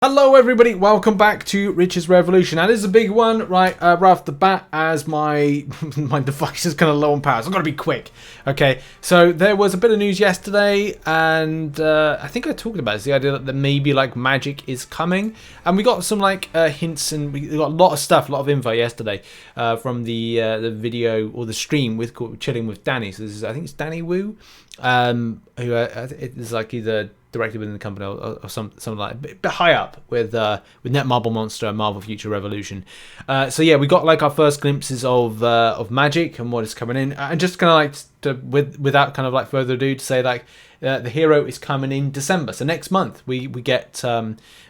Hello everybody, welcome back to Rich's Revolution. Now this is a big one, right off the bat, as my my device is kind of low on power, so I've got to be quick. Okay, so there was a bit of news yesterday, and I think I talked about this, the idea that maybe like Magic is coming, and we got some like hints, and we got a lot of stuff, a lot of info yesterday from the video or the stream with Chilling with Danny. So this is, I think it's Danny Wu, who is like either directly within the company or something like a bit high up with Netmarble Monster and Marvel Future Revolution. So yeah, we got like our first glimpses of Magic and what is coming in, and just kind of like without kind of like further ado to say like the hero is coming in December. So next month we get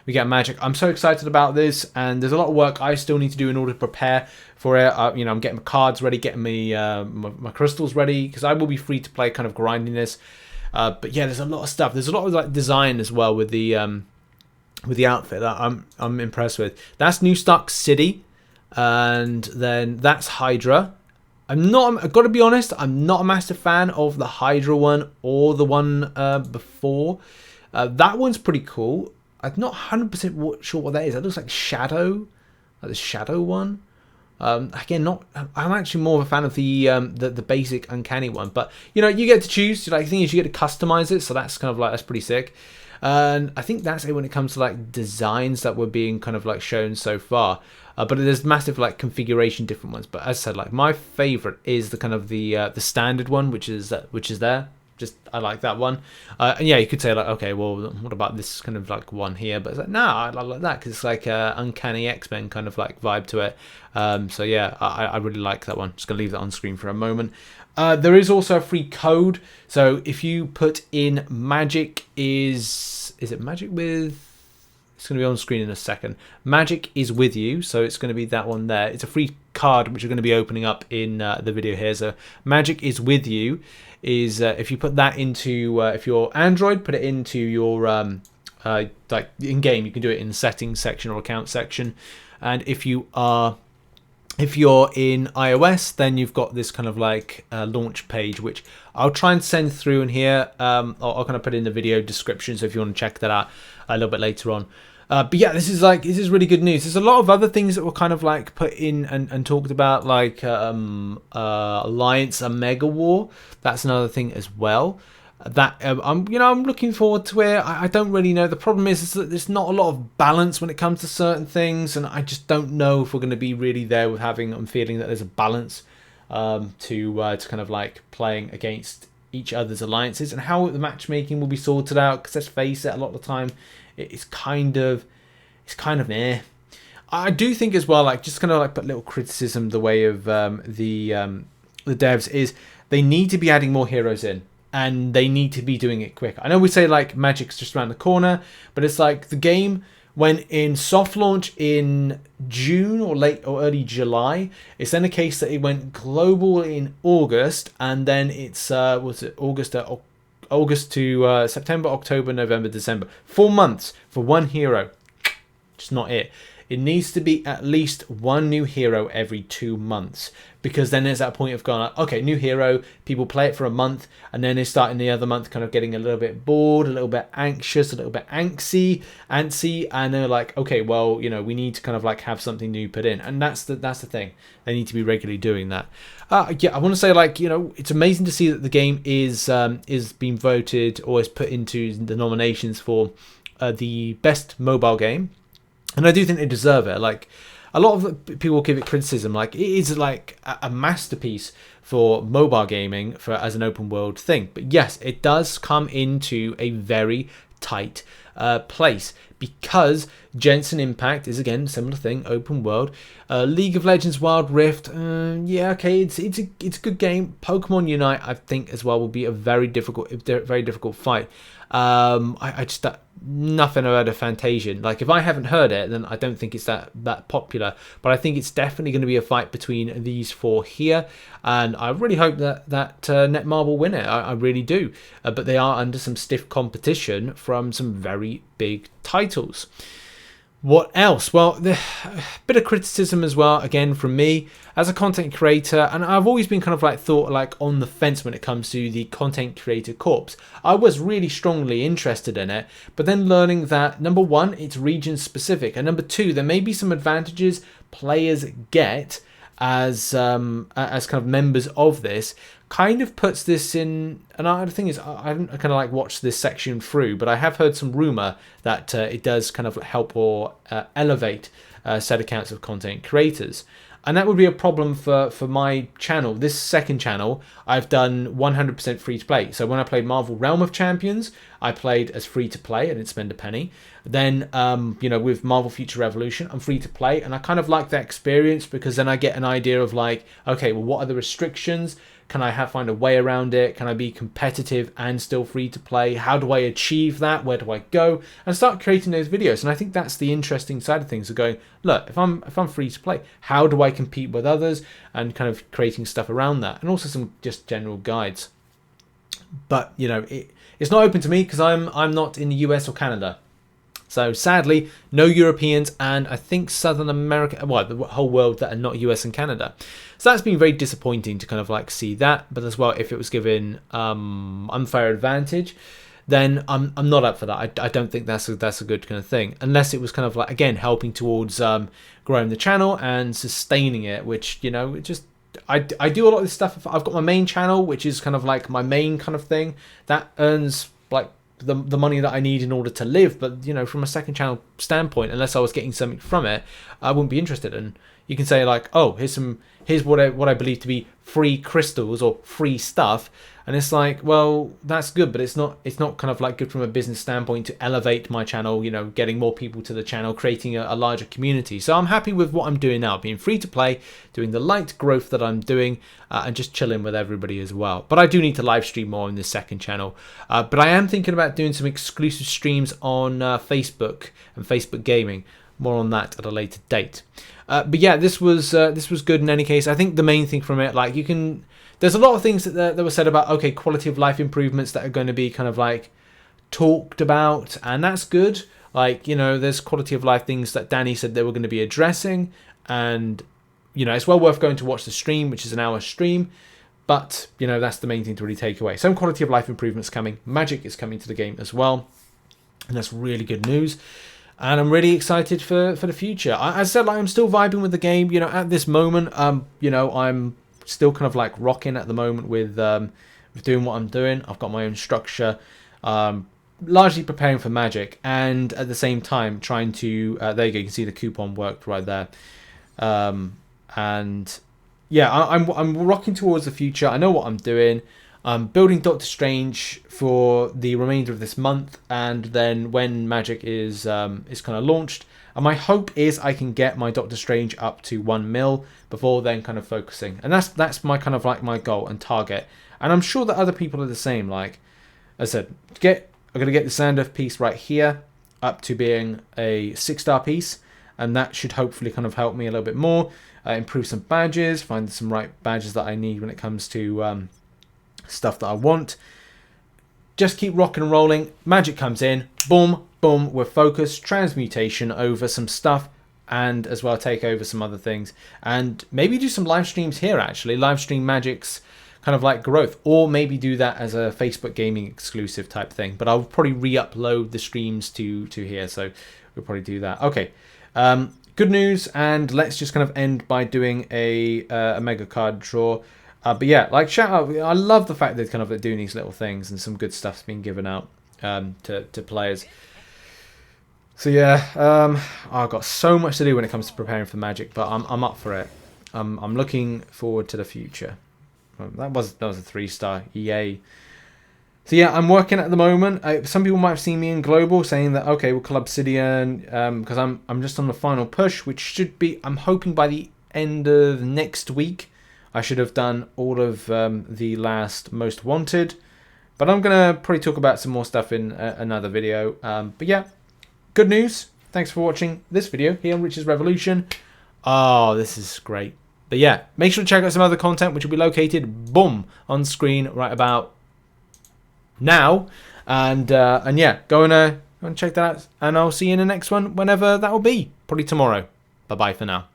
Magic. I'm so excited about this, and there's a lot of work I still need to do in order to prepare for it. I'm getting my cards ready, getting me my crystals ready, because I will be free to play, kind of grinding this. But yeah, there's a lot of stuff. There's a lot of like design as well with the outfit that I'm impressed with. That's New Stark City, and then that's Hydra. I've got to be honest, I'm not a massive fan of the Hydra one or the one before. That one's pretty cool. I'm not 100% sure what that is. That looks like Shadow, like the Shadow one. Again, I'm actually more of a fan of the basic Uncanny one, but you get to choose. Like, the thing is, you get to customize it, so that's kind of like, that's pretty sick. And I think that's it when it comes to like designs that were being kind of like shown so far. But there's massive like configuration different ones. But as I said, like my favorite is the kind of the standard one, which is there. Just I like that one, and yeah, you could say like, okay, well, what about this kind of like one here? But it's like, no, I like that because it's like a Uncanny X-Men kind of like vibe to it. So yeah, I really like that one. Just gonna leave that on screen for a moment. There is also a free code, so if you put in Magic is it Magic with? It's going to be on screen in a second. Magic is with you, so it's going to be that one there. It's a free card which you're going to be opening up in the video here. So Magic is with you is if you put that into if you're Android, put it into your like in game. You can do it in the settings section or account section, and if you're in iOS, then you've got this kind of like launch page, which I'll try and send through in here. I'll kind of put it in the video description, so if you want to check that out a little bit later on. But yeah, this is really good news. There's a lot of other things that were kind of like put in and talked about, like Alliance and Mega War. That's another thing as well. That I'm looking forward to it. I don't really know. The problem is that there's not a lot of balance when it comes to certain things, and I just don't know if we're going to be really there with having. I'm feeling that there's a balance to kind of like playing against each other's alliances, and how the matchmaking will be sorted out. Because let's face it, a lot of the time it's kind of eh. I do think as well, like, just kind of like put little criticism the way of the devs is they need to be adding more heroes in. And they need to be doing it quick. I know we say like Magic's just around the corner, but it's like the game went in soft launch in June or late or early July. It's then a case that it went global in August, and then it's August to September, October, November, December. 4 months for one hero. Just not it. It needs to be at least one new hero every 2 months, because then there's that point of going like, okay, new hero, people play it for a month, and then they start in the other month kind of getting a little bit bored, a little bit anxious, a little bit antsy, and they're like, okay, well, we need to kind of like have something new put in, and that's the thing. They need to be regularly doing that. Yeah, I want to say, like, it's amazing to see that the game is being voted or is put into the nominations for the best mobile game. And I do think they deserve it. Like, a lot of people give it criticism. Like, it is like a masterpiece for mobile gaming as an open world thing. But yes, it does come into a very tight place, because Genshin Impact is, again, similar thing, open world. League of Legends Wild Rift, yeah, okay, it's a good game. Pokemon Unite, I think, as well, will be a very difficult fight. I just nothing about a Fantasian. Like, if I haven't heard it, then I don't think it's that popular. But I think it's definitely going to be a fight between these four here, and I really hope that Netmarble win it. I really do. But they are under some stiff competition from some very big titles. What else? Well, the bit of criticism as well, again, from me as a content creator, and I've always been kind of like thought like on the fence when it comes to the Content Creator Corps. I was really strongly interested in it, but then learning that number one, it's region specific, and number two, there may be some advantages players get as kind of members of this, kind of puts this in. And the thing is, I haven't kind of like watched this section through, but I have heard some rumor that it does kind of help or elevate set accounts of content creators. And that would be a problem for my channel. This second channel, I've done 100% free to play. So when I played Marvel Realm of Champions, I played as free to play. I didn't spend a penny. Then, you know, with Marvel Future Revolution, I'm free to play. And I kind of like that experience because then I get an idea of like, okay, well, what are the restrictions? Can I find a way around it? Can I be competitive and still free to play? How do I achieve that? Where do I go? And start creating those videos. And I think that's the interesting side of things, of going, look, if I'm free to play, how do I compete with others? And kind of creating stuff around that. And also some just general guides. But, you know, it's not open to me because I'm not in the US or Canada. So sadly, no Europeans and I think Southern America, well, the whole world that are not US and Canada. So that's been very disappointing to kind of like see that. But as well, if it was given unfair advantage, then I'm not up for that. I don't think that's a good kind of thing. Unless it was kind of like, again, helping towards growing the channel and sustaining it, which, you know, it just... I do a lot of this stuff. I've got my main channel, which is kind of like my main kind of thing. That earns like the money that I need in order to live, but you know, from a second channel standpoint, unless I was getting something from it, I wouldn't be interested. And you can say like, oh, here's what I believe to be free crystals or free stuff, and it's like, well, that's good, but it's not kind of like good from a business standpoint to elevate my channel, you know, getting more people to the channel, creating a larger community. So I'm happy with what I'm doing now, being free to play, doing the light growth that I'm doing, and just chilling with everybody as well. But I do need to live stream more on this second channel. But I am thinking about doing some exclusive streams on Facebook and Facebook Gaming. More on that at a later date. But yeah, this was good in any case. I think the main thing from it, like, there's a lot of things that were said about, okay, quality of life improvements that are going to be kind of like talked about, and that's good. Like, you know, there's quality of life things that Danny said they were going to be addressing, and, you know, it's well worth going to watch the stream, which is an hour stream. But, you know, that's the main thing to really take away. Some quality of life improvements coming. Magic is coming to the game as well, and that's really good news. And I'm really excited for the future. I said, like, I'm still vibing with the game. You know, at this moment, you know, I'm still kind of like rocking at the moment with doing what I'm doing. I've got my own structure, largely preparing for Magic, and at the same time trying to. There you go. You can see the coupon worked right there, and yeah, I'm rocking towards the future. I know what I'm doing. I'm building Doctor Strange for the remainder of this month, and then when Magic is kind of launched, and my hope is I can get my Doctor Strange up to 1 mil before then kind of focusing, and that's my kind of like my goal and target. And I'm sure that other people are the same. Like I said, I'm gonna get the Zandath piece right here up to being a 6-star piece, and that should hopefully kind of help me a little bit more, improve some badges, find some right badges that I need when it comes to stuff that I want. Just keep rocking and rolling. Magic comes in, boom, boom, we're focused, transmutation over some stuff, and as well take over some other things, and maybe do some live streams here, actually live stream Magic's kind of like growth, or maybe do that as a Facebook Gaming exclusive type thing. But I'll probably re-upload the streams to here, so we'll probably do that. Okay, good news, and let's just kind of end by doing a mega card draw. But yeah, like, shout out, I love the fact that kind of they're doing these little things, and some good stuff's being given out to players. So yeah, I've got so much to do when it comes to preparing for Magic, but I'm up for it. I'm looking forward to the future. That was a 3-star, yay. So yeah, I'm working at the moment. Some people might have seen me in Global saying that, okay, we'll call Obsidian, because I'm just on the final push, which should be, I'm hoping by the end of next week, I should have done all of the last Most Wanted. But I'm going to probably talk about some more stuff in another video. But yeah, good news. Thanks for watching this video here on Rich's Revolution. Oh, this is great. But yeah, make sure to check out some other content, which will be located, boom, on screen right about now. And yeah, go and Go and check that out. And I'll see you in the next one, whenever that will be. Probably tomorrow. Bye-bye for now.